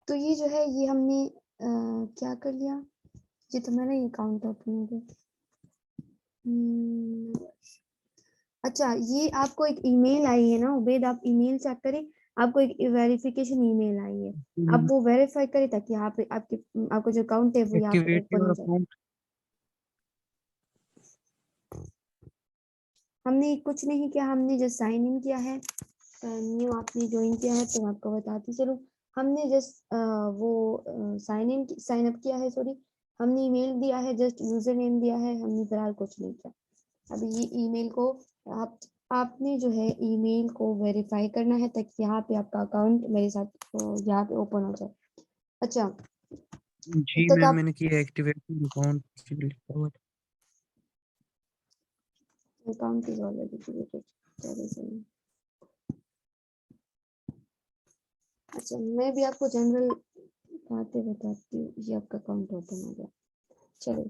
तो ये जो है ये हमने क्या कर लिया, ये तो मैंने ये काउंट ओपन हो गया। अच्छा, ये आपको एक ईमेल आई है ना उबैद, आप ईमेल चेक करें, आपको एक वेरिफिकेशन ईमेल आई है, आप वो वेरीफाई करें ताकि यहाँ पे आपके आपको जो अकाउंट है वो यहाँ पे एक्टिवेट ओपन योर हो जाए। अकाउंट। हमने कुछ नहीं किया, हमने जस्ट साइन इन किया है, न्यू आपने ज्वाइन किया है तो मैं आपको बताती चलूँ। हमने जस्ट वो साइन अप किया है, सॉरी हमने ईमेल दिया है, जस्ट यूजर नेम दिया है, हमने फिलहाल कुछ नहीं किया। अभी ये ईमेल को आप आपने जो है ईमेल को वेरीफाई करना है ताकि यहाँ पे आपका अकाउंट मेरे साथ यहाँ पे ओपन हो जाए। अच्छा, जी तब तक मैम, आप मैंने किया activate account. Account is already created, चलिए सही। अच्छा, मैं भी आपको जनरल बातें बताती हूँ। ये आपका अकाउंट ओपन हो गया, चलो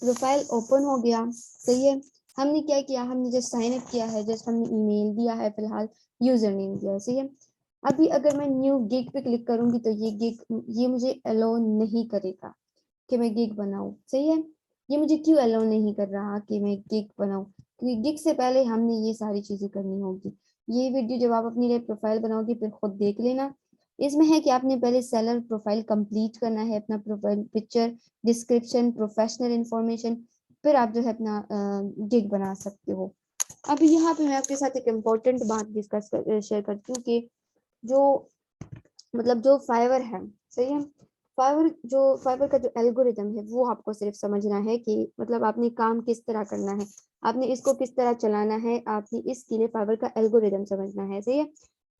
प्रोफाइल ओपन हो गया, सही है। हमने क्या किया, हमने जस्ट साइन अप किया है, जस्ट हमने ईमेल दिया है, फिलहाल यूजर नेम दिया है, सही है। अभी अगर मैं न्यू गिग पे क्लिक करूंगी तो ये गिग ये मुझे अलाउ नहीं करेगा कि मैं गिग बनाऊं, सही है। ये मुझे क्यों अलाउ नहीं कर रहा कि मैं गिग बनाऊं, क्योंकि गिग से पहले हमने ये सारी चीजें करनी होगी। ये वीडियो जब आप अपनी लिए प्रोफाइल बनाओगे फिर खुद देख लेना। इसमें है कि आपने पहले सेलर प्रोफाइल कंप्लीट करना है, अपना profile picture, description, professional information, फिर आप जो है अपना गिग बना सकते हो। अभी यहाँ पे मैं आपके साथ एक इम्पोर्टेंट बात डिस्कस शेयर करती हूँ कि जो मतलब जो फाइवर है, सही है, फाइवर का जो एल्गोरिदम है वो आपको सिर्फ समझना है कि मतलब आपने काम किस तरह करना है, आपने इसको किस तरह चलाना है, आपने इसके लिए फाइवर का एल्गोरिदम समझना है, सही है।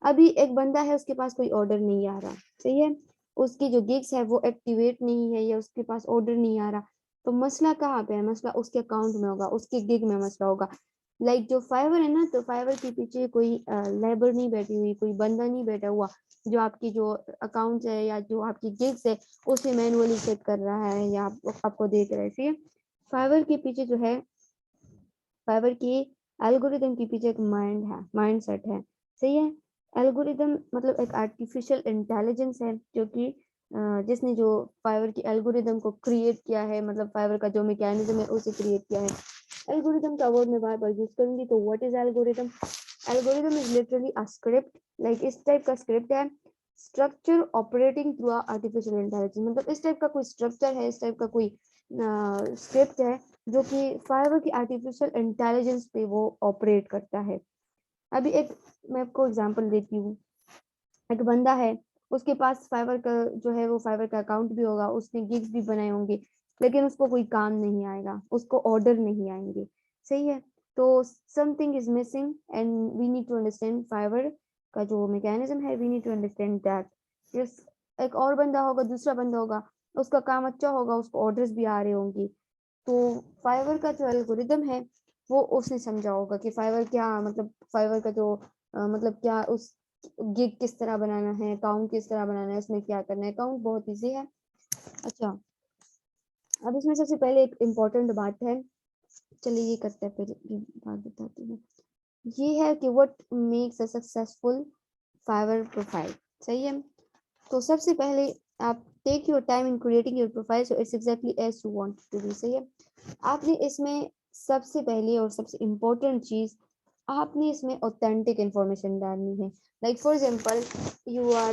अभी एक बंदा है, उसके पास कोई ऑर्डर नहीं आ रहा, सही है, उसकी जो गिग्स है वो एक्टिवेट नहीं है या उसके पास ऑर्डर नहीं आ रहा, तो मसला कहाँ पे है, मसला उसके अकाउंट में होगा, उसके गिग में मसला होगा। लाइक जो फाइवर है ना, तो फाइवर के पीछे कोई लेबर नहीं बैठी हुई, कोई बंदा नहीं बैठा हुआ जो आपकी जो अकाउंट है या जो आपकी गिग्स है उसे मैनुअली चेक कर रहा है या आपको देख रहा है, ठीक है। फाइवर के पीछे जो है, फाइवर की एल्गोरिदम के पीछे एक माइंड है, माइंड सेट है, सही है। एल्गोरिदम मतलब एक आर्टिफिशियल इंटेलिजेंस है जो कि जिसने जो फाइवर की एल्गोरिदम को क्रिएट किया है, मतलब फाइवर का जो मैकेनिज्म है उसे क्रिएट किया है। एल्गोरिदम का वर्ड मैं बार बार यूज करूंगी, तो what is algorithm? Algorithm is literally a script, like इस टाइप का स्क्रिप्ट है, structure operating through artificial intelligence, मतलब इस टाइप का कोई स्ट्रक्चर है, इस टाइप का कोई स्क्रिप्ट है जो कि फाइवर की आर्टिफिशियल इंटेलिजेंस पे वो ऑपरेट करता है। अभी एक मैं आपको एग्जांपल देती हूँ। एक बंदा है, उसके पास फाइवर का जो है वो फाइवर का अकाउंट भी होगा, उसने गिग्स भी बनाए होंगे, लेकिन उसको कोई काम नहीं आएगा, उसको ऑर्डर नहीं आएंगे, सही है। तो something is missing and we need to understand Fiverr का जो मैकेनिज्म है, we need to understand that yes. एक और बंदा होगा, दूसरा बंदा होगा, उसका काम अच्छा होगा, उसको ऑर्डर्स भी आ रहे होंगे, तो फाइवर का जो एल्गोरिदम है वो उसने समझा होगा कि फाइवर क्या मतलब फाइवर का जो मतलब क्या उस गिग किस तरह बनाना है, अकाउंट किस तरह बनाना है, इसमें क्या करना है, अकाउंट बहुत इजी है। अच्छा, अब इसमें सबसे पहले एक इम्पोर्टेंट बात है, चलिए ये करते हैं, फिर ये बात बताती हूँ। ये है कि what makes a successful Fiverr profile, सही है। तो सबसे पहले आप take your time in creating your profile so it's exactly as you want to be, सही है। आपने इसमें सबसे पहले और सबसे इम्पोर्टेंट चीज, आपने इसमें ऑथेंटिक इंफॉर्मेशन डालनी है। Like for example you are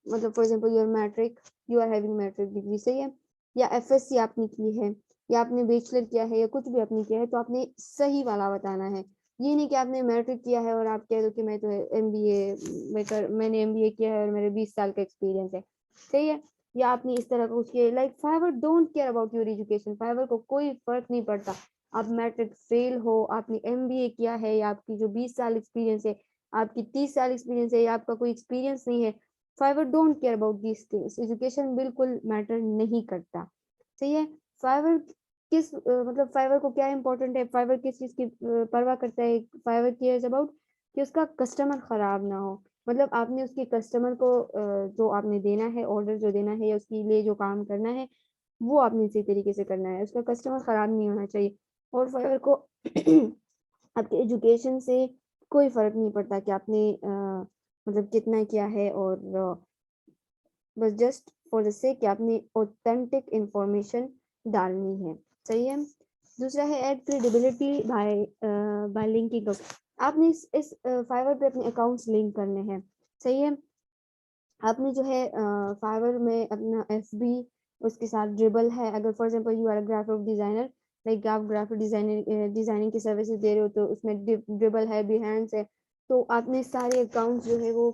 मतलब for example your matric, you are having matric degree, सही है, या एफएससी आपने की है, या आपने बैचलर किया है, या कुछ भी आपने किया है, तो आपने सही वाला बताना है। ये नहीं कि आपने मैट्रिक किया है और आप कह दो कि मैं तो एमबीए मैंने एमबीए किया है और मेरे 20 साल का एक्सपीरियंस है, सही है। या आपने इस तरह का कुछ किया, like Fiverr don't care about your education, Fiverr को कोई फर्क नहीं पड़ता आप मैट्रिक फेल हो, आपने एमबीए किया है, या आपकी जो 20 साल एक्सपीरियंस है, आपकी 30 साल एक्सपीरियंस है, या आपका कोई एक्सपीरियंस नहीं है, Fiverr don't care about this things, education बिल्कुल मैटर नहीं करता, सही है। फाइवर मतलब फाइवर को क्या इंपॉर्टेंट है, फाइवर किस चीज की परवाह करता है, फाइवर केयर्स अबाउट कि उसका कस्टमर खराब ना हो, मतलब आपने उसके कस्टमर को जो आपने देना है, ऑर्डर जो देना है या उसके लिए जो काम करना है वो आपने इसी तरीके से करना है, उसका कस्टमर खराब नहीं होना चाहिए। और फाइवर को आपके एजुकेशन से कोई फर्क नहीं पड़ता कि आपने मतलब कितना क्या है, और बस जस्ट फॉर द सेक कि आपने ऑथेंटिक इंफॉर्मेशन डालनी है। सही है। दूसरा है ऐड क्रेडिबिलिटी बाय लिंकिंग। आपने इस फाइवर पे अपने अकाउंट्स लिंक करने हैं। सही है। आपने जो है फाइवर में अपना एफबी, उसके साथ ड्रिबल है। अगर for example you are a graphic designer, like आप ग्राफिक डिजाइनिंग की सर्विसेज दे रहे हो, तो उसमें ड्रिबल है, बिहेंस है। तो आपने सारे अकाउंट जो है वो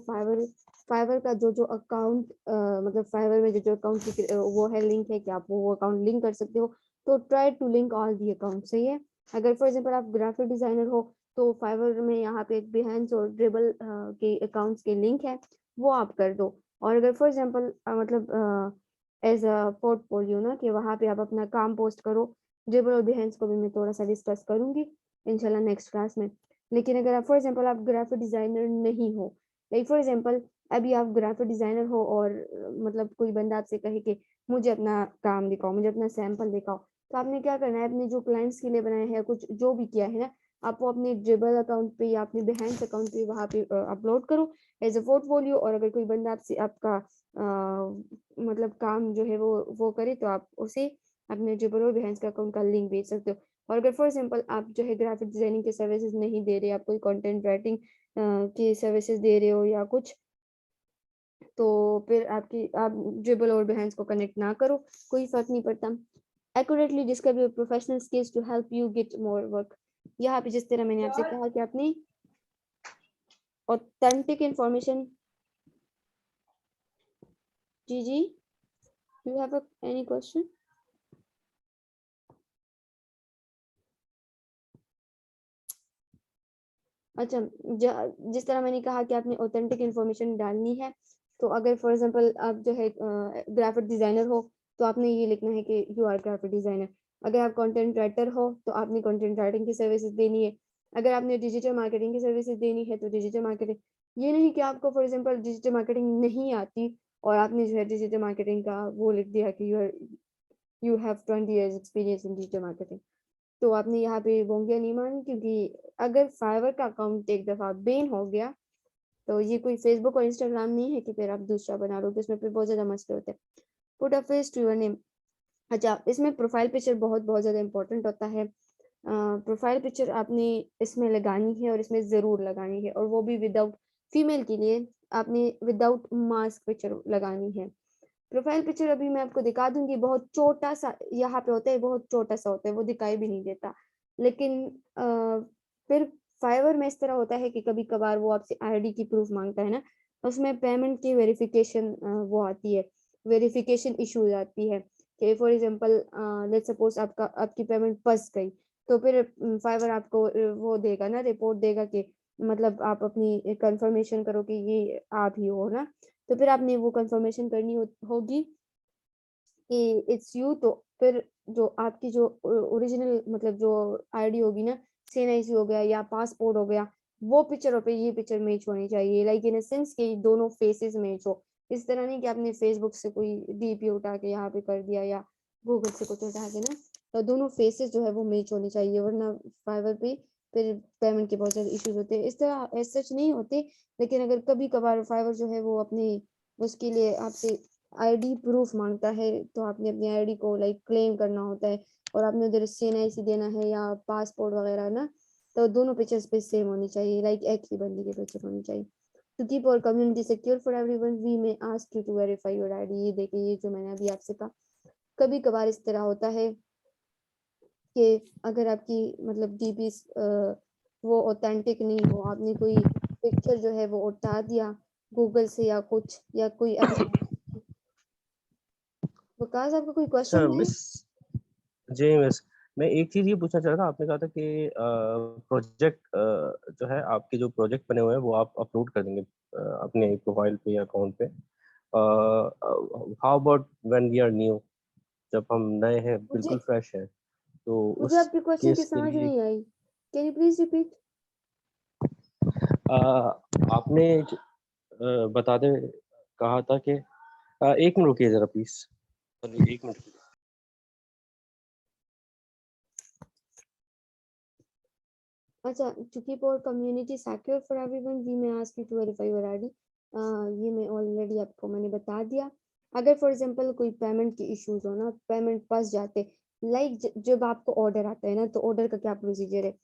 फाइवर का जो जो अकाउंट मतलब फाइवर में जो जो अकाउंट वो है लिंक है कि आप वो अकाउंट लिंक कर सकते हो। तो try to link all the account. सही है। अगर फॉर एग्जांपल आप ग्राफिक डिजाइनर हो, तो फाइवर में यहाँ पे एक बिहेंस और ड्रिबल के अकाउंट्स के लिंक है, वो आप कर दो। और अगर फॉर एग्जांपल मतलब एज अ पोर्टफोलियो ना, कि वहाँ पे आप अपना काम पोस्ट करो। ड्रिबल और बिहेंस को भी मैं थोड़ा सा डिस्कस करूंगी इंशाल्लाह नेक्स्ट क्लास में। लेकिन अगर आप फॉर एग्जांपल आप ग्राफिक डिजाइनर नहीं हो, लाइक फॉर एग्जांपल अभी आप ग्राफिक डिजाइनर हो और मतलब कोई बंदा आपसे कहे कि मुझे अपना काम दिखाओ, मुझे अपना सैंपल दिखाओ, तो आपने क्या करना है, अपने जो क्लाइंट्स के लिए बनाया है, कुछ जो भी किया है ना, आप वो अपने ड्रिबल अकाउंट पे या अपने बिहेंस अकाउंट पे वहाँ पे अपलोड करो एज अ पोर्टफोलियो। और अगर कोई बंदा आपसे आपका मतलब काम जो है वो करे, तो आप उसे अपने ड्रिबल और बिहेंस का अकाउंट का लिंक भेज सकते हो। और अगर फॉर एग्जांपल आप जो है ग्राफिक डिजाइनिंग के सर्विसेज नहीं दे रहे, आप कोई कंटेंट राइटिंग की सर्विसेज दे रहे हो या कुछ, तो फिर आप ड्रिबल और बिहेंस को कनेक्ट ना करो, कोई फर्क नहीं पड़ता। Accurately describe your professional skills to help you get more work. यहाँ पे जिस तरह मैंने आपसे कहा कि आपने ऑथेंटिक इंफॉर्मेशन। जी जी, यू हैव एनी क्वेश्चन? अच्छा, जिस तरह मैंने कहा कि आपने ऑथेंटिक इंफॉर्मेशन डालनी है, तो अगर फॉर एग्जांपल आप जो है ग्राफिक डिजाइनर हो, तो आपने ये लिखना है कि यू आर ग्राफिक डिजाइनर। अगर आप कंटेंट राइटर हो, तो आपने कंटेंट राइटिंग की सर्विसेज देनी है। अगर आपने डिजिटल मार्केटिंग की सर्विसेज देनी है, तो डिजिटल मार्केटिंग। ये नहीं कि आपको फॉर एग्जांपल डिजिटल मार्केटिंग नहीं आती और आपने जो है डिजिटल मार्केटिंग का वो लिख दिया कि you have 20 years experience in digital marketing. तो आपने यहाँ पे बोंगिया नहीं मानी, क्योंकि अगर फाइवर का अकाउंट एक दफा बैन हो गया, तो ये कोई फेसबुक और इंस्टाग्राम नहीं है कि फिर आप दूसरा बना लो, उसमें फिर बहुत ज्यादा मसले होते हैं। Put a face to your name. अच्छा, इसमें प्रोफाइल पिक्चर बहुत बहुत ज्यादा इंपॉर्टेंट होता है। प्रोफाइल पिक्चर आपने इसमें लगानी है, और इसमें जरूर लगानी है, और वो भी विदाउट, फीमेल के लिए आपने विदाउट मास्क पिक्चर लगानी है। प्रोफाइल पिक्चर अभी मैं आपको दिखा दूंगी, बहुत छोटा सा यहाँ पे होता है, बहुत छोटा सा होता है, वो दिखाई भी नहीं देता। लेकिन फिर फाइवर में इस तरह होता है कि कभी कभार वो आपसे आईडी की प्रूफ मांगता है ना, उसमें पेमेंट की वेरिफिकेशन वो आती है, वेरिफिकेशन इशूज आती है कि फॉर एग्जांपल लेट्स सपोज आपकी पेमेंट फंस गई, तो फिर फाइवर आपको वो देगा ना, रिपोर्ट देगा कि मतलब आप अपनी कंफर्मेशन करो कि ये आप ही हो ना। तो फिर आपने वो कंफर्मेशन करनी होगी कि इट्स यू। तो फिर जो आपकी जो ओरिजिनल मतलब जो आईडी होगी ना, सीएनआईसी हो गया या पासपोर्ट हो गया, वो पिक्चर पे ये पिक्चर मैच होनी चाहिए, लाइक इन सेंस कि दोनों फेसेस मैच हो। इस तरह नहीं कि आपने फेसबुक से कोई डीपी उठा के यहाँ पे कर दिया या गूगल से कुछ उठा के ना, तो दोनों फेसेस जो है वो मैच होनी चाहिए, वरना फाइवर पे फिर पेमेंट के बहुत सारे इश्यूज होते हैं। इस तरह एज सच नहीं होते, लेकिन अगर कभी कभार फाइवर जो है वो अपनी उसके लिए आपसे आईडी प्रूफ मांगता है, तो आपने अपनी आईडी को लाइक क्लेम करना होता है, और आपने उधर सीएनआईसी देना है या पासपोर्ट वगैरह ना, तो दोनों पिक्चर्स पे सेम होनी चाहिए, लाइक एक ही बंदी के पिक्चर होनी चाहिए। To keep our community secure for everyone we may ask you to verify your ID. ये देखिए, ये जो मैंने अभी आपसे कहा, कभी कभार इस तरह होता है कि अगर आपकी मतलब डीपी वो ऑथेंटिक नहीं हो, आपने कोई पिक्चर जो है वो उठा दिया गूगल से या कुछ, या कोई अपना। विकास, आपका कोई अच्छा क्वेश्चन है? मिस, जी मिस, मैं एक चीज ये पूछना चाह रहा था। आपने कहा था कि प्रोजेक्ट जो है, आपके जो प्रोजेक्ट बने हुए हैं वो आप अपलोड कर देंगे अपने प्रोफाइल पे या अकाउंट पे। How about when we are new, जब हम नए हैं, मुझे बिल्कुल फ्रेश है, तो मुझे उस आपके क्वेश्चन की केस के समझ लिए नहीं आई, कैन यू प्लीज रिपीट? आपने बता दे, कहा था कि एक मिनट रुकिए जरा प्लीज, सॉरी एक मिनट। अच्छा, to keep our community secure for everyone, we may ask you to verify your ID. ये मैं ऑलरेडी आपको मैंने बता दिया। अगर फॉर एग्जांपल कोई पेमेंट के इश्यूज हो ना, पेमेंट फंस जाते, लाइक जब आपको ऑर्डर आता है ना, तो ऑर्डर का क्या प्रोसीजर है।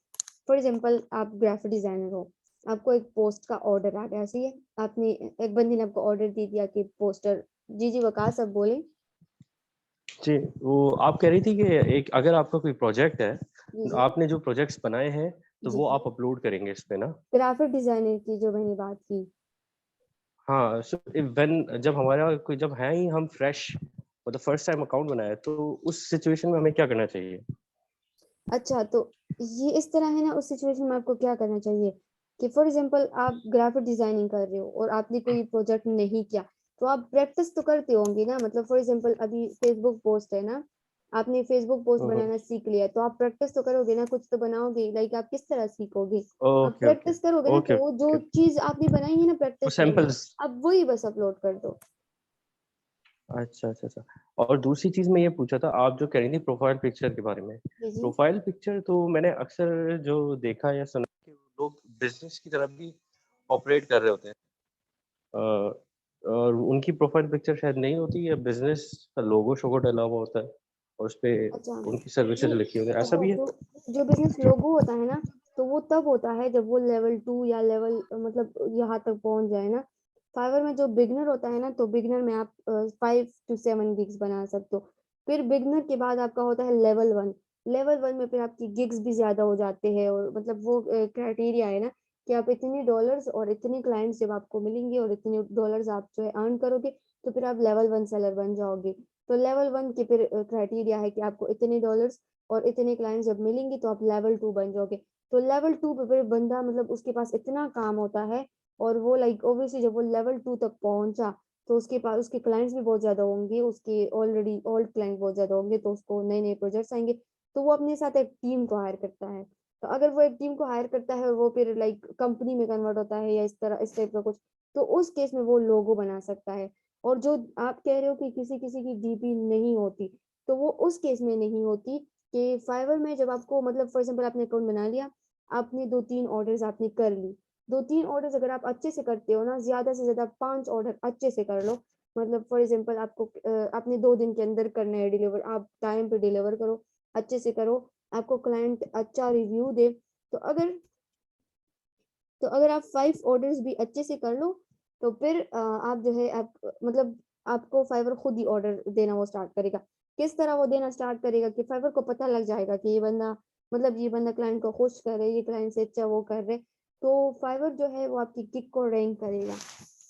फॉर एग्जांपल आप ग्राफिक डिजाइनर हो, आपको एक पोस्ट का ऑर्डर आ गया, सही है, आपने एक बंदी ने आपको ऑर्डर दे दिया कि पोस्टर, जी वकास अब बोले। जी, वो आप कह रही थी कि एक अगर आपका कोई प्रोजेक्ट है, जी जी आपने जो प्रोजेक्ट्स बनाए हैं, तो जी वो आप अपलोड करेंगे इस पे ना? ग्राफिक डिजाइनर की जो मैंने बात की। हाँ, सो व्हेन जब हमारा कोई जब है ही हम फ्रेश मतलब फर्स्ट टाइम अकाउंट बनाया है, तो उस सिचुएशन में हमें क्या करना चाहिए? अच्छा, तो ये इस तरह है ना, उस सिचुएशन में आपको क्या करना चाहिए कि फॉर एग्जांपल आप ग्राफिक डिजाइनिंग कर रहे हो और आपने कोई प्रोजेक्ट नहीं किया, तो आप प्रैक्टिस तो करते होंगे ना। मतलब फॉर एग्जांपल अभी फेसबुक पोस्ट है ना, आपने फेसबुक पोस्ट हुँ, हुँ। बनाना सीख लिया, तो आप प्रैक्टिस तो करोगे ना, कुछ तो बनाओगे। लाइक आप किस तरह सीखोगे, आप ओके, ओके। प्रैक्टिस करोगे ना, ओके, तो वो जो ओके। चीज आपने बनाई है ना वो प्रैक्टिस करके, सैंपल्स अब वही बस अपलोड कर दो। अच्छा, अच्छा, अच्छा। और दूसरी चीज़ मैं ये पूछा था, आप जो कह रही थी प्रोफ़ाइल पिक्चर के बारे में। जी जी प्रोफ़ाइल पिक्चर तो मैंने अक्सर जो देखा या सुना कि लोग बिज़नेस की तरफ भी ऑपरेट कर रहे होते हैं। अ, और उनकी प्रोफ़ाइल पिक्चर शायद नहीं होती या बिज़नेस का लोगो-शोगो डला हुआ होता है और उसपे अच्छा, उनकी सर्विसेज़ नहीं, लिखी होती है, ऐसा देखो भी है? जो बिजनेस लोगो होता है ना, तो वो तब होता है जब वो लेवल 2 या लेवल मतलब यहाँ तक पहुंच जाए ना। फाइवर में जो बिगनर होता है ना, तो बिगनर में आप 5 to 7 गिग्स बना सकते हो। फिर बिगनर के बाद आपका होता है लेवल 1। लेवल 1 में फिर आपकी गिग्स भी ज्यादा हो जाते हैं, और मतलब वो क्राइटेरिया है ना कि आप इतने डॉलर्स और इतने क्लाइंट्स जब आपको मिलेंगे और इतने डॉलर्स आप जो है अर्न करोगे, तो फिर आप लेवल 1 सेलर बन जाओगे। तो लेवल 1 के फिर क्राइटेरिया है कि आपको इतने डॉलर्स और इतने क्लाइंट्स जब मिलेंगे, तो आप लेवल 2 बन जाओगे। तो लेवल 2 पे फिर बंदा मतलब उसके पास इतना काम होता है, और वो लाइक ऑब्वियसली जब वो लेवल 2 तक पहुंचा, तो उसके पास उसके क्लाइंट्स भी बहुत ज्यादा होंगे, उसके ऑलरेडी ओल्ड क्लाइंट बहुत ज्यादा होंगे, तो उसको नए नए प्रोजेक्ट्स आएंगे, तो वो अपने साथ एक टीम को हायर करता है। तो अगर वो एक टीम को हायर करता है और वो फिर लाइक कंपनी में कन्वर्ट होता है या इस तरह इस टाइप का कुछ, तो उस केस में वो लोगो बना सकता है। और जो आप कह रहे हो कि किसी किसी की डीपी नहीं होती, तो वो उस केस में नहीं होती कि फाइवर में जब आपको मतलब फॉर एग्जांपल आपने अकाउंट बना लिया, आपने 2-3 ऑर्डर्स आपने कर ली, 2-3 ऑर्डर्स अगर आप अच्छे से करते हो ना, ज्यादा से ज्यादा 5 ऑर्डर अच्छे से कर लो। मतलब फॉर एग्जांपल आपको आपने 2 दिन के अंदर करना है डिलीवर, आप टाइम पे डिलीवर करो, अच्छे से करो, आपको क्लाइंट अच्छा रिव्यू दे, तो अगर आप 5 ऑर्डर्स भी अच्छे से कर लो, तो फिर आप जो है आप मतलब आपको फाइवर खुद ही ऑर्डर देना वो स्टार्ट करेगा। किस तरह वो देना स्टार्ट करेगा कि फाइवर को पता लग जाएगा कि ये बंदा क्लाइंट को खुश कर रहा है, ये क्लाइंट से अच्छा वो कर रहे, तो फाइवर जो है वो आपकी गिग को रैंक करेगा।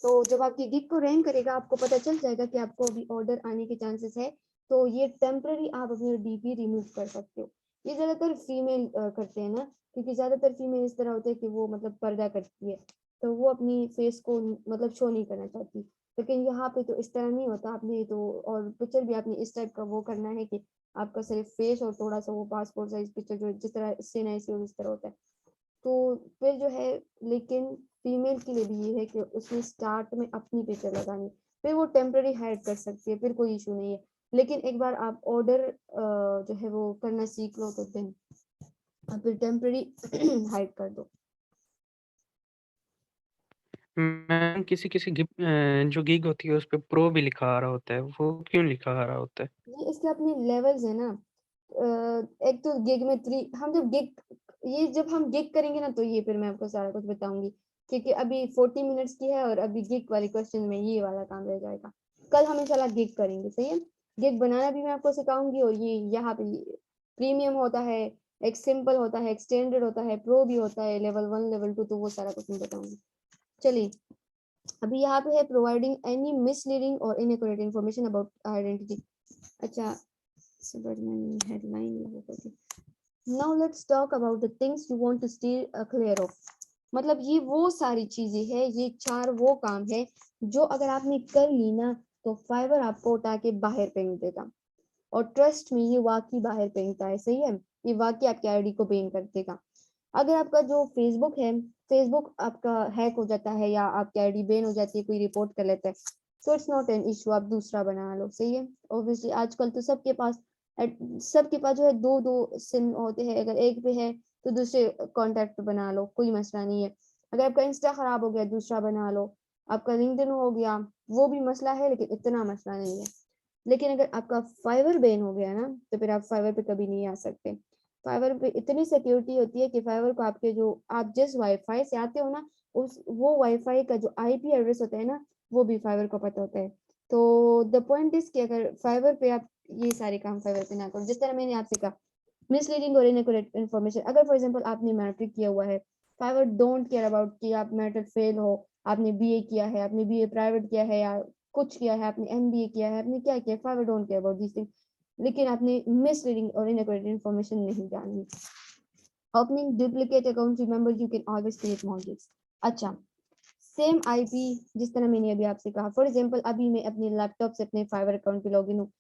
तो जब आपकी गिग को रैंक करेगा, आपको पता चल जाएगा कि आपको अभी ऑर्डर आने के चांसेस है, तो ये टेम्पररी आप अपनी डीपी रिमूव कर सकते हो। ये ज्यादातर फीमेल करते हैं ना, क्योंकि ज्यादातर फीमेल इस तरह होते हैं कि वो मतलब पर्दा करती है, तो वो अपनी फेस को मतलब शो नहीं करना चाहती। लेकिन यहाँ पे तो इस तरह नहीं होता, आपने तो और पिक्चर भी आपने इस टाइप का वो करना है कि आपका सिर्फ फेस और थोड़ा सा वो पासपोर्ट साइज पिक्चर जो जिस तरह सीन है इस तरह होता है। तो फिर जो है, लेकिन फीमेल के लिए भी ये है कि उसने स्टार्ट में अपनी पिक्चर लगानी, फिर वो टेम्पररी हाइड कर सकती है, फिर कोई इशू नहीं है। लेकिन एक बार आप ऑर्डर जो है वो करना सीख लो, तो देन आप फिर टेम्पररी हाइड कर दो। मैम किसी-किसी जो गिग होती है उस पे प्रो भी लिखा आ रहा होता है, वो क्यों लिखा आ रहा होता है? ये इसके अपने लेवल्स है ना। एक तो गिग में 3, हम जब गिग, ये जब हम गिग करेंगे ना, तो ये फिर मैं आपको सारा कुछ बताऊंगी, क्योंकि अभी 40 मिनट्स की है और अभी गिग वाले क्वेश्चन में ये वाला काम रह जाएगा। कल हम इंशाल्लाह गिग करेंगे, सही है। गिग बनाना भी मैं आपको सिखाऊंगी, और ये यहाँ पे प्रीमियम होता है, एक सिंपल होता है, एक स्टैंडर्ड होता है, प्रो भी होता है, लेवल 1 लेवल 2, तो वो सारा कुछ मैं बताऊंगी। चलिए, अभी यहाँ पे है प्रोवाइडिंग एनी मिसलीडिंग और इनएक्यूरेट इन्फॉर्मेशन अबाउट आइडेंटिटी। अच्छा, so but मैंने हेडलाइन लगा कर दी। Now let's talk about the things you want to steer clear of। मतलब ये वो सारी चीजें हैं, ये 4 वो काम है जो अगर आपने कर ली ना, तो फाइवर आपको उठा के बाहर फेंक देगा। और ट्रस्ट में ये वाकई बाहर फेंकता है, सही है, ये वाकई आपकी आईडी को बैन कर देगा। अगर आपका जो फेसबुक है, फेसबुक आपका हैक हो जाता है या आपकी आईडी बैन हो जाती है, कोई रिपोर्ट कर लेता है, तो इट्स नॉट एन इशू, आप दूसरा बना लो, सही है। ऑब्वियसली आजकल तो सबके पास जो है दो दो सिम होते हैं, अगर एक पे है तो दूसरे कॉन्टैक्ट बना लो, कोई मसला नहीं है। अगर आपका इंस्टा खराब हो गया दूसरा बना लो, आपका लिंक्डइन हो गया वो भी मसला है लेकिन इतना मसला नहीं है। लेकिन अगर आपका फाइवर बैन हो गया ना तो फिर आप फाइवर पे कभी नहीं आ सकते। फाइवर पे इतनी सिक्योरिटी होती है कि फाइवर को आपके जो आप जिस वाईफाई से आते हो ना उस वो वाईफाई का जो आईपी एड्रेस होता है ना वो भी फाइवर को पता होता है। तो द पॉइंट इज कि अगर फाइवर पे आप ये सारे काम फाइवर पे ना करो, जिस तरह मैंने आपसे कहा मिसलीडिंग और इनएक्यूरेट इन्फॉर्मेशन। अगर फॉर एग्जांपल आपने मैट्रिक किया हुआ है, फाइवर डोंट केयर अबाउट कि आप मैट्रिक फेल हो, आपने बीए किया है, आपने बीए प्राइवेट किया है या कुछ किया है, आपने एमबीए किया है, आपने क्या किया, Fiverr don't care about this thing. लेकिन आपने मिसलीडिंग और इनएक्यूरेट इन्फॉर्मेशन नहीं जाननी। Opening duplicate account, remember you can always create more gigs. अच्छा, सेम आईपी जिस तरह मैंने अभी आपसे कहा, फॉर एग्जांपल अभी मैं अपने लैपटॉप से अपने फाइवर अकाउंट पे लॉगिन हूँ,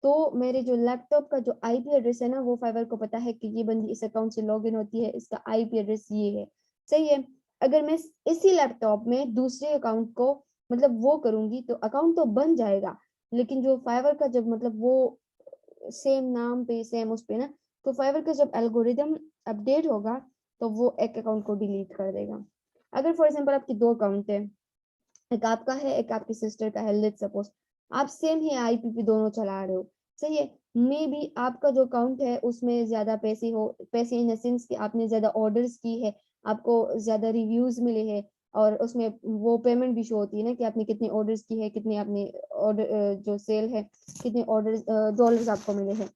तो मेरे जो लैपटॉप का जो आईपी एड्रेस है ना वो फाइवर को पता है कि ये बंदी इस अकाउंट से लॉगिन होती है, इसका आईपी एड्रेस ये है। सही है। अगर मैं इसी लैपटॉप में दूसरे अकाउंट को मतलब वो करूंगी तो अकाउंट तो बन जाएगा, लेकिन जो फाइवर का जब मतलब वो सेम नाम पे सेम उस पे ना, तो फाइवर का जब एल्गोरिदम अपडेट होगा तो वो एक अकाउंट को डिलीट कर देगा। अगर फॉर एग्जांपल आपकी दो अकाउंट है, एक आपका है एक आपकी सिस्टर का है, लेट्स सपोज आप सेम ही आईपी पे दोनों चला रहे हो, सही है। मे बी आपका जो अकाउंट है उसमें ज्यादा पैसे हो, पैसे इन द सेंस कि आपने ज्यादा ऑर्डर्स की है, आपको ज्यादा रिव्यूज मिले हैं, और उसमें वो पेमेंट भी शो होती है ना कि आपने कितने ऑर्डर्स की है, कितने आपने ऑर्डर जो सेल है, कितने ऑर्डर डॉलर्स आपको मिले हैं।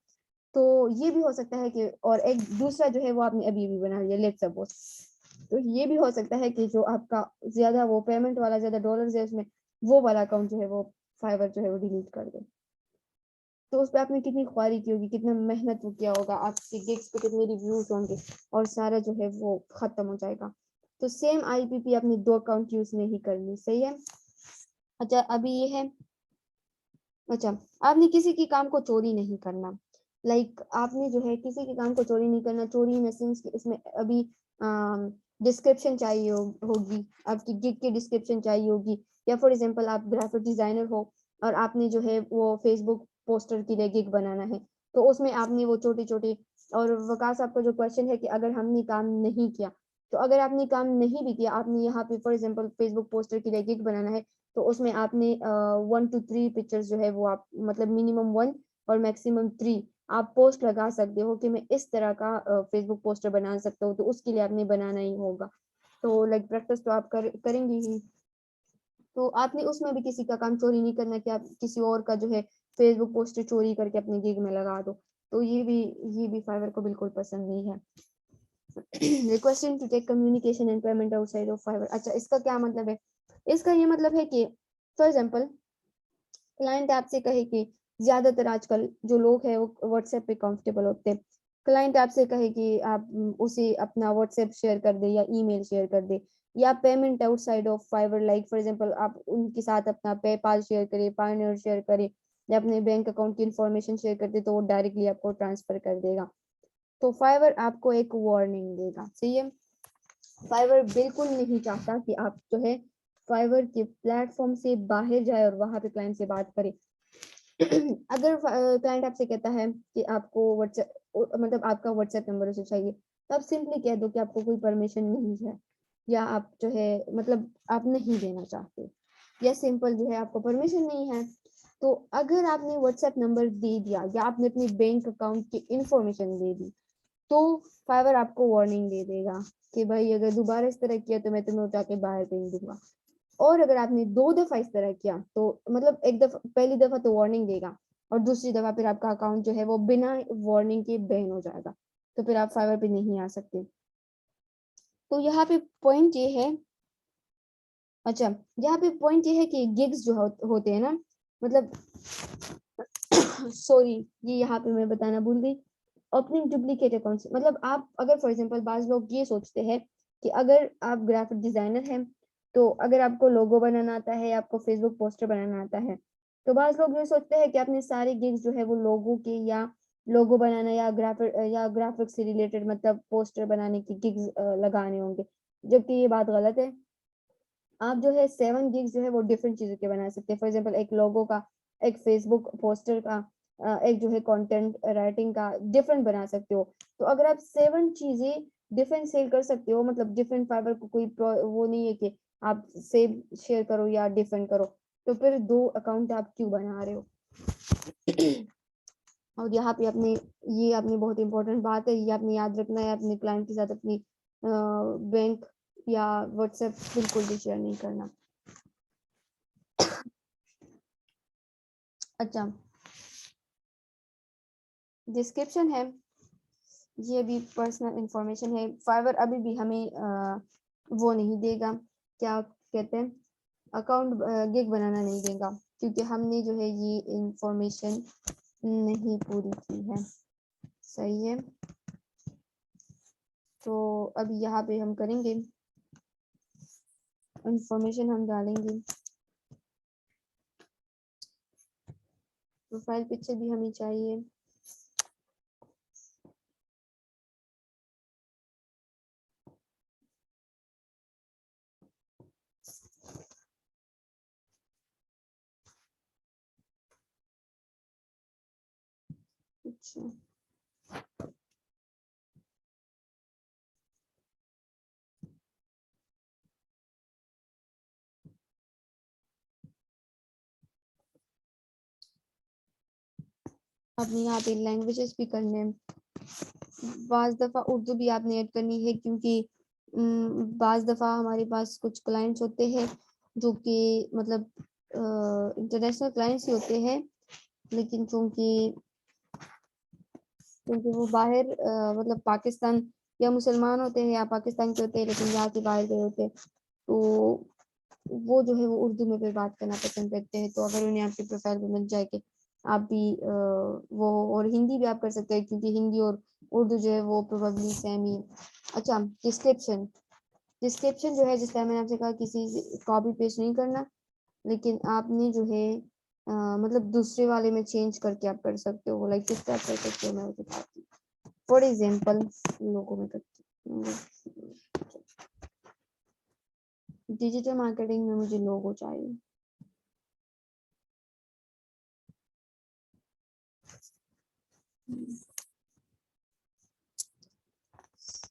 तो ये भी हो सकता है कि, और एक दूसरा जो है वो आपने अभी भी बना लिया लेट्स सपोज, तो ये भी हो सकता है कि जो आपका ज्यादा वो पेमेंट वाला ज्यादा डॉलर्स है उसमें वो वाला अकाउंट जो है वो फाइवर जो है वो डिलीट कर दे। तो उस पर आपने कितनी ख्वारी की होगी, कितना मेहनत वो किया होगा, आपके गिग्स पे कितने रिव्यूज होंगे, और सारा जो है वो खत्म हो जाएगा। तो सेम आईपीपी आपने दो अकाउंट यूज नहीं करनी, सही है। अच्छा अभी ये है, अच्छा आपने किसी की काम को चोरी नहीं करना। लाइक आपने जो है किसी के काम को चोरी नहीं करना, चोरी इन सेंस इसमें अभी डिस्क्रिप्शन चाहिए होगी, आपकी गिग की डिस्क्रिप्शन चाहिए होगी, या फॉर एग्जांपल आप ग्राफिक डिजाइनर हो और आपने जो है वो फेसबुक पोस्टर के लिए गिग बनाना है, तो उसमें आपने वो छोटी छोटी, और वकास आपका जो क्वेश्चन है कि अगर हमने काम नहीं किया, तो अगर आपने काम नहीं भी किया, आपने यहाँ पे फॉर एग्जांपल फेसबुक पोस्टर के लिए गिग बनाना है, तो उसमें आपने 1 to 3 पिक्चर्स जो है वो आप मतलब मिनिमम 1 और मैक्सिमम 3 आप पोस्ट लगा सकते हो कि मैं इस तरह का फेसबुक पोस्टर बना सकता हूँ, तो उसके लिए आपने बनाना ही होगा। तो लाइक प्रैक्टिस तो आप करेंगे ही, तो आपने उसमें भी किसी का काम चोरी नहीं करना कि आप किसी और का जो है फेसबुक पोस्टर चोरी करके अपने गिग में लगा दो, तो ये भी फाइवर को बिल्कुल पसंद नहीं है। Requesting to take communication and payment outside of Fiverr. अच्छा इसका क्या मतलब है, इसका ये मतलब है कि फॉर एग्जांपल क्लाइंट आपसे कहे कि ज्यादातर आजकल जो लोग हैं वो व्हाट्सएप पे कंफर्टेबल होते हैं, क्लाइंट आपसे कहे कि आप उसे अपना व्हाट्सएप शेयर कर दे या ईमेल शेयर कर दे, या payment outside of Fiverr, like for example आप उनके साथ अपना पेपाल शेयर करें, पायोनियर शेयर करें, या अपने बैंक अकाउंट की इंफॉर्मेशन शेयर कर दे, तो वो डायरेक्टली आपको ट्रांसफर कर देगा। तो फाइवर आपको एक वार्निंग देगा, सही है। फाइवर बिल्कुल नहीं चाहता कि आप जो है फाइवर के प्लेटफॉर्म से बाहर जाए और वहां पे क्लाइंट से बात करे। अगर क्लाइंट आपसे कहता है कि आपको व्हाट्सएप मतलब आपका व्हाट्सएप नंबर उसे चाहिए, तो आप सिंपली कह दो कि आपको कोई परमिशन नहीं है, या आप जो है मतलब आप नहीं देना चाहते, या सिंपल जो है आपको परमिशन नहीं है। तो अगर आपने व्हाट्सएप नंबर दे दिया या आपने अपने बैंक अकाउंट की इंफॉर्मेशन दे दी, तो फाइवर आपको वार्निंग दे देगा कि भाई अगर दोबारा इस तरह किया तो मैं तुम्हें उठा के बाहर फेंक दूंगा। और अगर आपने 2 दफा इस तरह किया तो मतलब एक दफा, पहली दफा तो वार्निंग देगा, और दूसरी दफा फिर आपका अकाउंट जो है वो बिना वार्निंग के बैन हो जाएगा, तो फिर आप फाइवर पे नहीं आ सकते। तो यहाँ पे पॉइंट ये है, अच्छा यहाँ पे पॉइंट ये है कि गिग्स जो होते हैं ना, मतलब सॉरी ये यहाँ पे मैं बताना भूल गई, ओपनिंग डुप्लीकेट अकाउंट, मतलब आप अगर फॉर एग्जांपल बाज लोग ये सोचते हैं कि अगर आप ग्राफिक डिजाइनर हैं, तो अगर आपको लोगो बनाना आता है, आपको फेसबुक पोस्टर बनाना आता है, तो बाज लोग ये सोचते हैं कि अपने सारे गिग्स जो है वो लोगो के या लोगो बनाना या ग्राफिक से रिलेटेड मतलब पोस्टर बनाने की गिग्स लगाने होंगे, जबकि ये बात गलत है। आप जो है 7 गिग्स जो है वो डिफरेंट चीजों के बना सकते हैं, फॉर एग्जांपल एक लोगो का, एक फेसबुक पोस्टर का, एक जो है कंटेंट राइटिंग का डिफरेंट बना सकते हो। तो अगर आप 7 चीजें डिफरेंट सेल कर सकते हो, मतलब डिफरेंट फाइबर को कोई वो नहीं है कि आप सेम शेयर करो या डिफरेंट करो, तो फिर 2 अकाउंट आप क्यों बना रहे हो। और यहाँ पे अपने ये अपनी बहुत इंपॉर्टेंट बात है, ये आपने याद रखना है, अपने क्लाइंट के साथ अपनी बैंक या व्हाट्सएप बिल्कुल भी शेयर नहीं करना। अच्छा, डिस्क्रिप्शन है, ये भी पर्सनल इंफॉर्मेशन है। फाइवर अभी भी हमें वो नहीं देगा, क्या कहते हैं, अकाउंट गिग बनाना नहीं देगा, क्योंकि हमने जो है ये इंफॉर्मेशन नहीं पूरी की है। सही है, तो अभी यहाँ पे हम करेंगे, इंफॉर्मेशन हम डालेंगे, प्रोफाइल पिक्चर भी हमें चाहिए। अच्छा, अपने यहाँ पे लैंग्वेजेस भी करने हैं, बाज़ दफ़ा उर्दू भी आपने ऐड करनी है, क्योंकि बाज़ दफ़ा हमारे पास कुछ क्लाइंट्स होते हैं जो कि मतलब इंटरनेशनल क्लाइंट्स ही होते हैं, लेकिन क्योंकि वो बाहर मतलब पाकिस्तान या मुसलमान होते हैं या पाकिस्तान के होते हैं, लेकिन यहाँ के बाहर गए होते हैं, तो वो जो है वो उर्दू में फिर बात करना पसंद करते हैं। तो अगर उन्हें आपकी प्रोफाइल पे मिल जाए कि आप भी वो, और हिंदी भी आप कर सकते हैं, क्योंकि हिंदी और उर्दू जो है वो प्रोबेबली सेम ही है। अच्छा, डिस्क्रिप्शन, डिस्क्रिप्शन जो है, जिस तरह मैंने आपसे कहा, किसी कॉपी पेस्ट नहीं करना, लेकिन आपने जो है मतलब दूसरे वाले में चेंज करके आप कर सकते हो। लाइक किस तरह कर सकते हो, मैं बताती हूँ। फॉर एग्जाम्पल लोगों में करती हूँ, डिजिटल मार्केटिंग में मुझे लोगो चाहिए।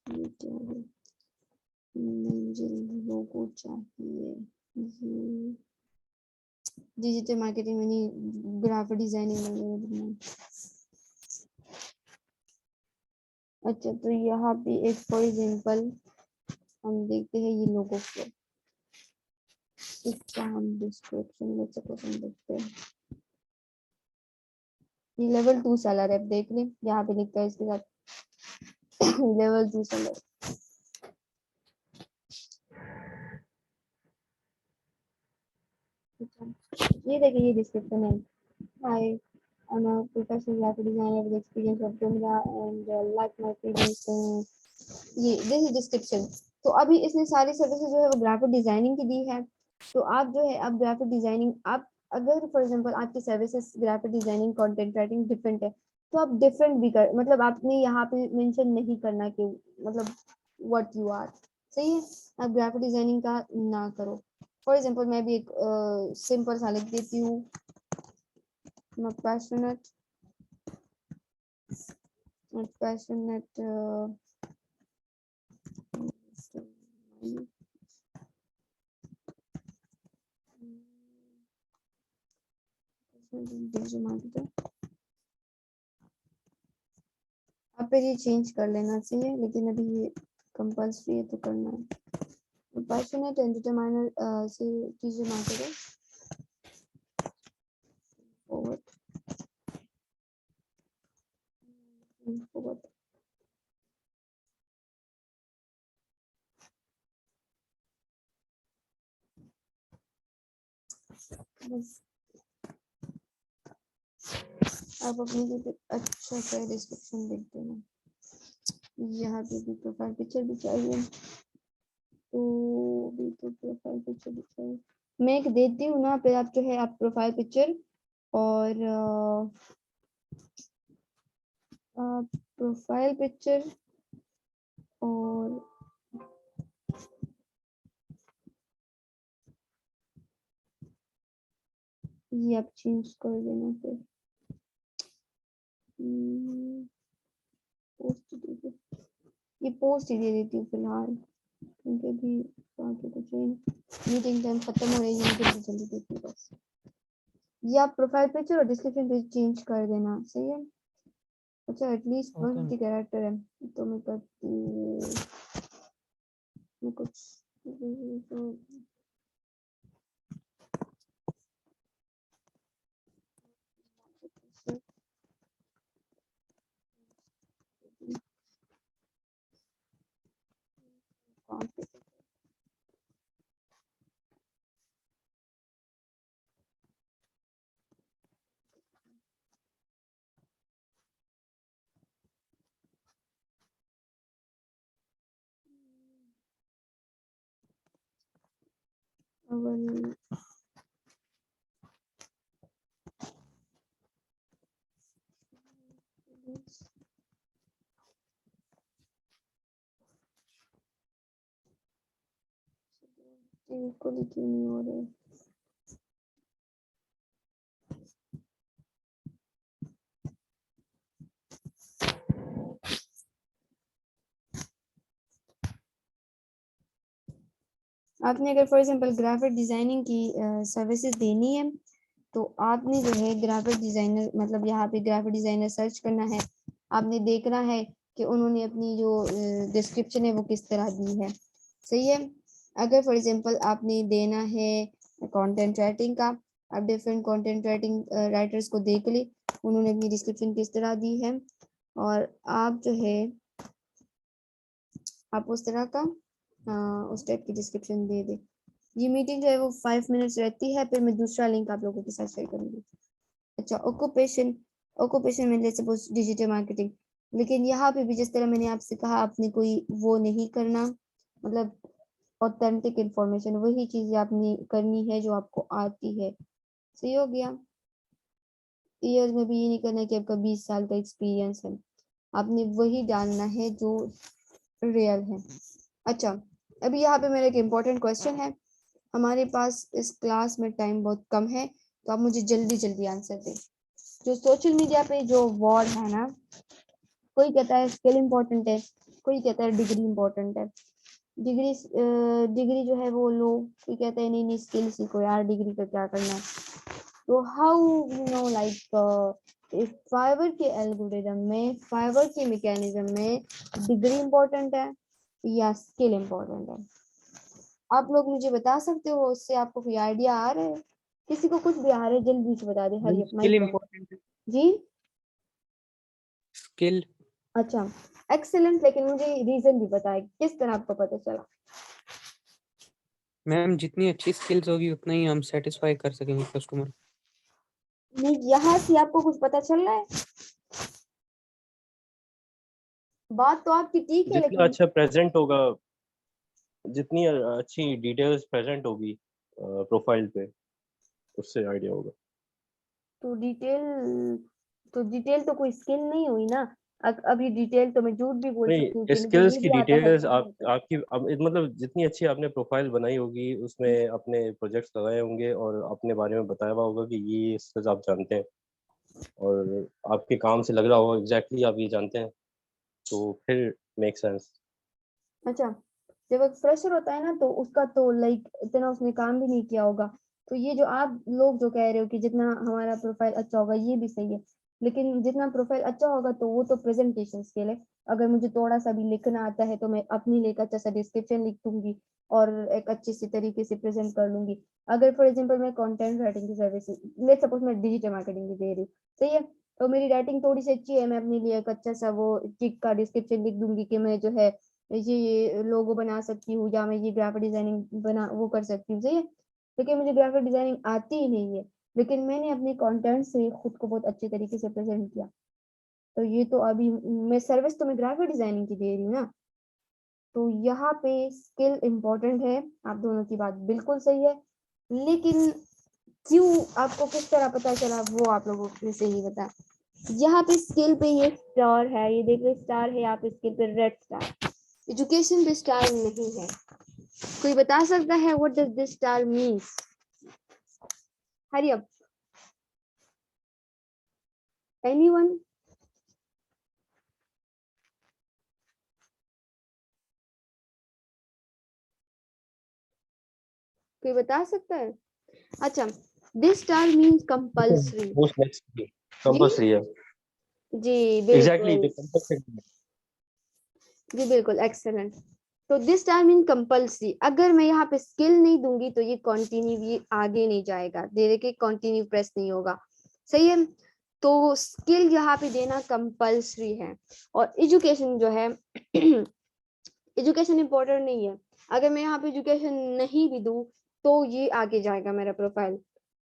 ये क्या है, मुझे लोगो चाहिए, डिजिटल मार्केटिंग में नहीं, ग्राफिक डिजाइनिंग में। अच्छा, तो यहाँ पे एक फॉर एग्जाम्पल हम देखते हैं ये लोगों को, इसका हम डिस्क्रिप्शन में से क्वेश्चन देखते हैं। ये लेवल 2 सेलर है, देख लें, यहाँ पे लिखता है इसके साथ लेवल 2 सेलर। ये देखिए, ये डिस्क्रिप्शन है, हाय, I'm a professional graphic designer with experience of Joomla and like my previous ये दिस इज डिस्क्रिप्शन। तो अभी इसने सारी सर्विसेज जो है वो ग्राफिक डिजाइनिंग की दी है। तो आप जो है, आप ग्राफिक डिजाइनिंग, आप अगर फॉर एग्जांपल आपकी services graphic designing, content writing different है, तो आप डिफरेंट भी कर, मतलब आपने यहाँ पे मेंशन नहीं करना कि मतलब व्हाट यू आर। सही है, आप ग्राफिक डिजाइनिंग का ना करो। फॉर एग्जांपल मैं भी एक सिंपल सा लिख देती हूँ, पैशनेट डिजिटल मार्केटर। आप फिर ये चेंज कर लेना चाहिए, लेकिन अभी ये कंपल्सरी है तो करना है। पैशनेट एंड डिटरमाइनर से डिजिटल मार्केटर फॉरवर्ड फॉरवर्ड। बस आप अपनी लिए अच्छा सा डिस्क्रिप्शन लिख देना। यहाँ पे भी प्रोफाइल पिक्चर भी चाहिए, तो भी तो प्रोफाइल पिक्चर भी चाहिए। मैं एक देती हूँ ना, फिर आप जो है आप प्रोफाइल पिक्चर और प्रोफाइल पिक्चर और ये आप चेंज कर देना फिर। पोस्ट दीजिए, ये पोस्ट ही दे देती हूँ फिलहाल, क्योंकि अभी आगे तो ट्रेन मीटिंग टाइम खत्म हो रही है, जल्दी जल्दी देती हूँ बस। ये आप प्रोफाइल पिक्चर और डिस्क्रिप्शन पे चेंज कर देना, सही है। अच्छा एटलीस्ट ओके 150 कैरेक्टर है, तो मैं करती हूँ मैं कुछ अगर बिल्कुल क्यों नहीं हो रहे। आपने अगर फॉर एग्जांपल ग्राफिक डिजाइनिंग की सर्विसेज देनी है, तो आपने जो है ग्राफिक डिजाइनर, मतलब यहाँ पे ग्राफिक डिजाइनर सर्च करना है। आपने देखना है कि उन्होंने अपनी जो डिस्क्रिप्शन है वो किस तरह दी है, सही है। अगर फॉर एग्जांपल आपने देना है कंटेंट राइटिंग का, आप डिफरेंट कंटेंट राइटिंग राइटर्स को देख ले, उन्होंने अपनी डिस्क्रिप्शन किस तरह दी है, और आप जो है आप उस तरह का उस टाइप की डिस्क्रिप्शन दे दे। ये मीटिंग जो है वो 5 मिनट्स रहती है, फिर मैं दूसरा लिंक आप लोगों के साथ शेयर करूंगी। अच्छा ऑक्यूपेशन में लेट्स सपोज डिजिटल मार्केटिंग, लेकिन यहाँ पे भी जिस तरह मैंने आपसे कहा, आपने कोई वो नहीं करना, मतलब ऑथेंटिक इंफॉर्मेशन, वही चीजें आपने करनी है जो आपको आती है, सही हो गया। ईयर में भी ये नहीं करना कि आपका 20 साल का एक्सपीरियंस है, आपने वही डालना है जो रियल है। अच्छा अभी यहाँ पे मेरा एक इम्पोर्टेंट क्वेश्चन है, हमारे पास इस क्लास में टाइम बहुत कम है, तो आप मुझे जल्दी जल्दी आंसर दें। जो सोशल मीडिया पे जो वॉर है ना, कोई कहता है स्किल इम्पोर्टेंट है, कोई कहता है डिग्री इम्पोर्टेंट है। डिग्री जो है वो लो, कोई कहता है नहीं नहीं स्किल सीखो यार, डिग्री का क्या करना है। तो हाउ यू नो लाइक इस फाइवर के एल्गोरिदम में, फाइवर के मैकेनिज्म में डिग्री इम्पोर्टेंट है या स्किल इम्पोर्टेंट है? आप लोग मुझे बता सकते हो, उससे आपको कोई आइडिया आ रहा है? किसी को कुछ भी आ रहा है जल्दी से बता दे, hurry up skill mic. Important है। जी स्किल। अच्छा एक्सीलेंट, लेकिन मुझे रीजन भी बताए, किस तरह आपको पता चला? मैम जितनी अच्छी स्किल्स होगी उतना ही हम सेटिस्फाई कर सकेंगे कस्टमर। नहीं यहाँ से आपको कुछ पता चल रहा है? बात तो आपकी ठीक है, जितना लेकिन अच्छा प्रेजेंट होगा, जितनी अच्छी डिटेल्स प्रेजेंट होगी प्रोफाइल पे, उससे आइडिया होगा। तो डिटेल तो कोई स्किल नहीं हुई ना। अभी डिटेल तो मैं झूठ भी बोल सकती हूँ नहीं, कि मुझे स्किल्स ये की भी आता है डिटेल्स वो भी आप आता है। आपकी अब मतलब जितनी अच्छी आपने प्रोफाइल बनाई होगी, उसमें अपने प्रोजेक्ट्स लगाए होंगे और अपने बारे में बताया हुआ होगा कि ये स्किल्स आप जानते हैं, और आपके काम से लग रहा होगा एग्जैक्टली आप ये जानते हैं, तो फिर मेक सेंस। अच्छा जब एक फ्रेशर होता है ना, तो उसका तो लाइक इतना उसने काम भी नहीं किया होगा। तो ये जो आप लोग जो कह रहे हो कि जितना हमारा प्रोफाइल अच्छा होगा, ये भी सही है, लेकिन जितना प्रोफाइल अच्छा होगा तो वो तो प्रेजेंटेशन स्किल है। अगर मुझे थोड़ा सा भी लिखना आता है तो मैं अपनी लिए एक अच्छा सा डिस्क्रिप्शन लिख दूंगी और एक अच्छे से तरीके से प्रेजेंट कर लूंगी। अगर फॉर एग्जाम्पल मैं कंटेंट राइटिंग की सर्विस, लेट्स सपोज मैं डिजिटल मार्केटिंग की दे रही हूँ, सही है, तो मेरी राइटिंग थोड़ी सी अच्छी है, मैं अपने लिए एक अच्छा सा वो टिक का डिस्क्रिप्शन लिख दूंगी कि मैं जो है ये लोगो बना सकती हूँ, या मैं ये ग्राफिक डिजाइनिंग बना वो कर सकती हूँ, सही है। लेकिन मुझे ग्राफिक डिजाइनिंग आती ही नहीं है, लेकिन मैंने अपने कंटेंट से खुद को बहुत अच्छे तरीके से प्रेजेंट किया, तो ये तो अभी मैं सर्विस तो मैं ग्राफिक डिजाइनिंग की दे रही हूँ ना। तो यहाँ पे स्किल इम्पोर्टेंट है, आप दोनों की बात बिल्कुल सही है, लेकिन क्यों आपको किस तरह पता चला वो आप लोगों ने से ही बता। यहाँ पे स्किल पे ये स्टार है, ये देख लो स्टार है, यहाँ पे स्किल पे रेड स्टार, एजुकेशन पे स्टार नहीं है। कोई बता सकता है what does this star means? Hurry up, anyone? कोई बता सकता है? अच्छा, this term means compulsory. Most necessary compulsory है जी एग्जैक्टली बिल्कुल, द कंपल्सरी जी बिल्कुल, एक्सेलेंट। तो दिस टाइम इन कंपल्सरी, अगर मैं यहाँ पे स्किल नहीं दूंगी तो ये कंटिन्यू, ये आगे नहीं जाएगा, धीरे के कंटिन्यू प्रेस नहीं होगा, सही है। तो स्किल यहाँ पे देना कंपल्सरी है। और एजुकेशन जो है एजुकेशन इंपॉर्टेंट नहीं है, अगर मैं यहाँ पे एजुकेशन नहीं भी दूँ तो ये आगे जाएगा मेरा profile.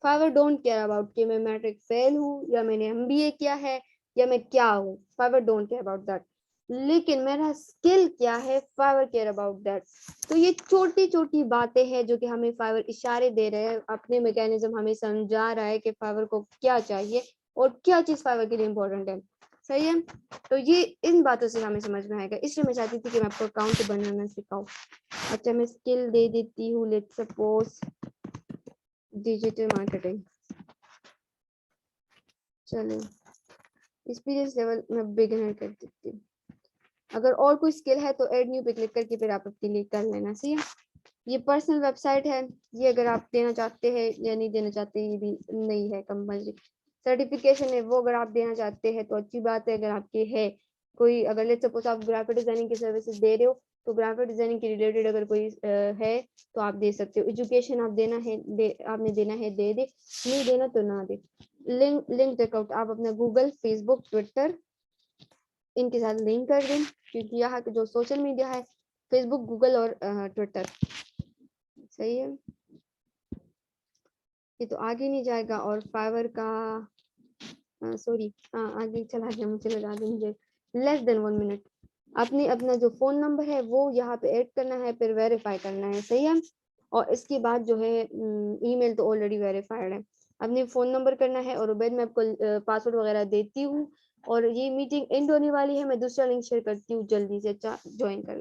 Fiverr don't care about कि मैं मैट्रिक फेल हूँ या मैंने एमबीए किया है या मैं क्या हूँ, Fiverr don't care about that. लेकिन मेरा स्किल क्या है, फाइवर केयर अबाउट दैट। तो ये छोटी छोटी बातें हैं जो कि हमें फाइवर इशारे दे रहे हैं, अपने मैकेनिज्म हमें समझा रहा है कि फाइवर को क्या चाहिए और क्या चीज फाइवर के लिए इम्पोर्टेंट है, सही है। तो ये इन बातों से हमें समझ में आएगा, इसलिए मैं चाहती थी कि मैं आपको अकाउंट बनाना सिखाऊं। अच्छा, मैं स्किल दे देती हूँ, लेट्स सपोज डिजिटल मार्केटिंग। चलो, एक्सपीरियंस लेवल मैं बिगिनर कर देती हूँ। अगर और कोई स्किल है तो ऐड न्यू पे क्लिक करके फिर आप अपने लिए कर लेना, सही है। ये पर्सनल वेबसाइट है, ये अगर आप देना चाहते हैं या नहीं देना चाहते ये भी नहीं है कंपल्सरी। सर्टिफिकेशन है वो अगर आप देना चाहते हैं तो अच्छी बात है, अगर आपके है कोई, अगर लेट्स सपोज आप ग्राफिक डिजाइनिंग की सर्विसेज दे रहे हो तो ग्राफिक डिजाइनिंग के रिलेटेड अगर कोई है तो आप दे सकते हो। एजुकेशन आप देना है, आपने देना है दे दे, नहीं देना तो ना दे। लिंक टेकआउट, आप अपना गूगल, फेसबुक, ट्विटर इनके साथ लिंक कर दें, क्योंकि यहाँ के जो सोशल मीडिया है फेसबुक, गूगल और ट्विटर, सही है। ये तो आगे नहीं जाएगा। और फाइवर का सॉरी, आगे चला गया, मुझे लगा दें मुझे लेस देन 1 मिनट। आपने अपना जो फोन नंबर है वो यहाँ पे ऐड करना है, फिर वेरीफाई करना है, सही है। और इसके बाद जो है ईमेल तो ऑलरेडी वेरीफाइड है, अपने फोन नंबर करना है। और उबैद मैं आपको पासवर्ड वगैरह देती हूँ। और ये मीटिंग एंड होने वाली है, मैं दूसरा लिंक शेयर करती हूँ, जल्दी से ज्वाइन कर ले।